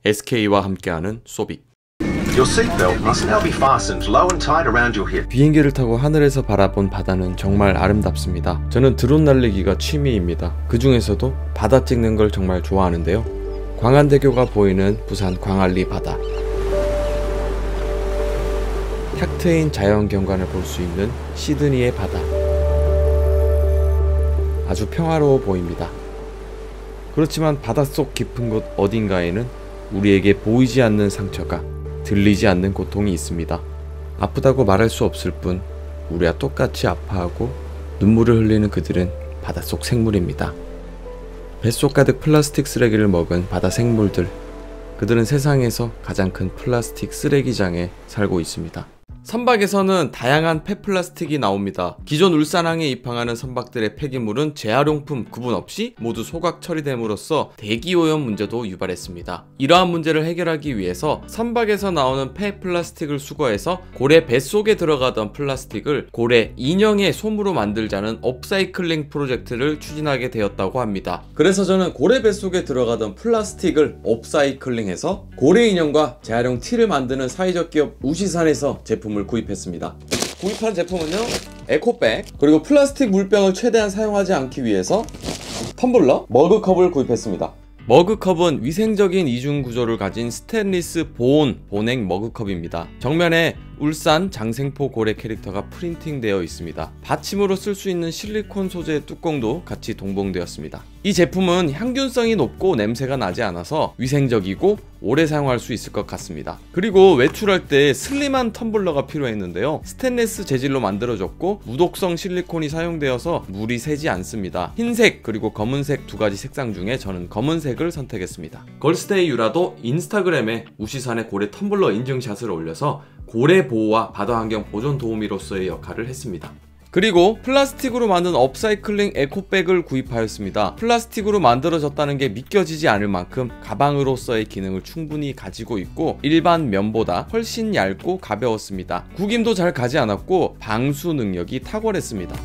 SK와 함께하는 소빅. Your seatbelt must now be fastened low and tight around your hip. 비행기를 타고 하늘에서 바라본 바다는 정말 아름답습니다. 저는 드론 날리기가 취미입니다. 그 중에서도 바다 찍는 걸 정말 좋아하는데요. 광안대교가 보이는 부산 광안리 바다. 탁 트인 자연경관을 볼 수 있는 시드니의 바다. 아주 평화로워 보입니다. 그렇지만 바닷속 깊은 곳 어딘가에는 우리에게 보이지 않는 상처가, 들리지 않는 고통이 있습니다. 아프다고 말할 수 없을 뿐 우리와 똑같이 아파하고 눈물을 흘리는 그들은 바닷속 생물입니다. 뱃속 가득 플라스틱 쓰레기를 먹은 바다 생물들. 그들은 세상에서 가장 큰 플라스틱 쓰레기장에 살고 있습니다. 선박에서는 다양한 폐플라스틱이 나옵니다. 기존 울산항에 입항하는 선박들의 폐기물은 재활용품 구분 없이 모두 소각 처리됨으로써 대기오염 문제도 유발했습니다. 이러한 문제를 해결하기 위해서 선박에서 나오는 폐플라스틱을 수거해서 고래 뱃속에 들어가던 플라스틱을 고래 인형의 솜으로 만들자는 업사이클링 프로젝트를 추진하게 되었다고 합니다. 그래서 저는 고래 뱃속에 들어가던 플라스틱을 업사이클링해서 고래 인형과 재활용 티를 만드는 사회적 기업 우시산에서 제품을 구입했습니다. 구입한 제품은요, 에코백, 그리고 플라스틱 물병을 최대한 사용하지 않기 위해서 텀블러, 머그컵을 구입했습니다. 머그컵은 위생적인 이중 구조를 가진 스테인리스 보온 본행 머그컵입니다. 정면에 울산 장생포 고래 캐릭터가 프린팅되어 있습니다. 받침으로 쓸 수 있는 실리콘 소재의 뚜껑도 같이 동봉되었습니다. 이 제품은 향균성이 높고 냄새가 나지 않아서 위생적이고 오래 사용할 수 있을 것 같습니다. 그리고 외출할 때 슬림한 텀블러가 필요했는데요, 스테인리스 재질로 만들어졌고 무독성 실리콘이 사용되어서 물이 새지 않습니다. 흰색 그리고 검은색 두 가지 색상 중에 저는 검은색을 선택했습니다. 걸스데이 유라도 인스타그램에 우시산의 고래 텀블러 인증샷을 올려서 고래 보호와 바다 환경 보존 도우미로서의 역할을 했습니다. 그리고 플라스틱으로 만든 업사이클링 에코백을 구입하였습니다. 플라스틱으로 만들어졌다는 게 믿겨지지 않을 만큼 가방으로서의 기능을 충분히 가지고 있고 일반 면보다 훨씬 얇고 가벼웠습니다. 구김도 잘 가지 않았고 방수 능력이 탁월했습니다.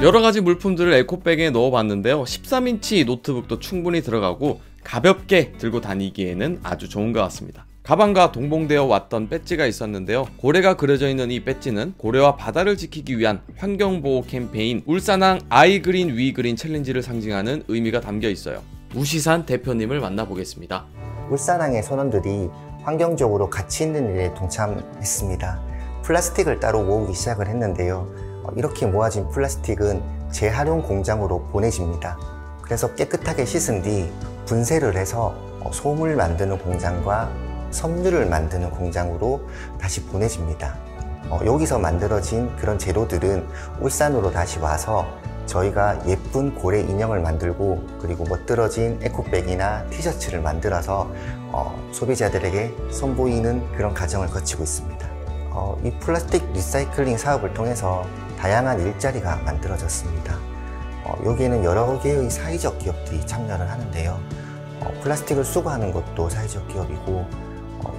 여러가지 물품들을 에코백에 넣어봤는데요, 13인치 노트북도 충분히 들어가고 가볍게 들고 다니기에는 아주 좋은 것 같습니다. 가방과 동봉되어 왔던 배지가 있었는데요, 고래가 그려져 있는 이 배지는 고래와 바다를 지키기 위한 환경보호 캠페인 울산항 아이그린 위그린 챌린지를 상징하는 의미가 담겨 있어요. 우시산 대표님을 만나보겠습니다. 울산항의 선원들이 환경적으로 가치 있는 일에 동참했습니다. 플라스틱을 따로 모으기 시작을 했는데요, 이렇게 모아진 플라스틱은 재활용 공장으로 보내집니다. 그래서 깨끗하게 씻은 뒤 분쇄를 해서 솜을 만드는 공장과 섬유를 만드는 공장으로 다시 보내집니다. 여기서 만들어진 그런 재료들은 울산으로 다시 와서 저희가 예쁜 고래 인형을 만들고 그리고 멋들어진 에코백이나 티셔츠를 만들어서 소비자들에게 선보이는 그런 과정을 거치고 있습니다. 이 플라스틱 리사이클링 사업을 통해서 다양한 일자리가 만들어졌습니다. 여기에는 여러 개의 사회적 기업들이 참여를 하는데요, 플라스틱을 수거하는 것도 사회적 기업이고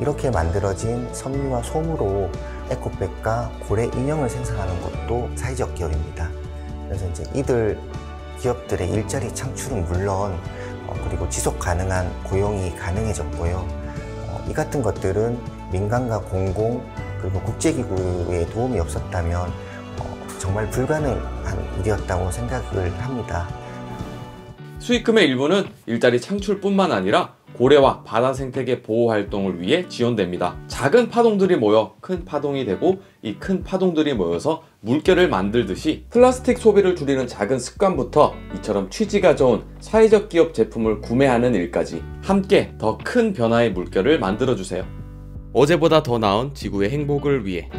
이렇게 만들어진 섬유와 솜으로 에코백과 고래 인형을 생산하는 것도 사회적 기업입니다. 그래서 이제 이들 기업들의 일자리 창출은 물론 그리고 지속 가능한 고용이 가능해졌고요, 이 같은 것들은 민간과 공공 그리고 국제기구의 도움이 없었다면 정말 불가능한 일이었다고 생각을 합니다. 수익금의 일부는 일자리 창출뿐만 아니라 고래와 바다 생태계 보호 활동을 위해 지원됩니다. 작은 파동들이 모여 큰 파동이 되고 이 큰 파동들이 모여서 물결을 만들듯이 플라스틱 소비를 줄이는 작은 습관부터 이처럼 취지가 좋은 사회적 기업 제품을 구매하는 일까지 함께 더 큰 변화의 물결을 만들어주세요. 어제보다 더 나은 지구의 행복을 위해.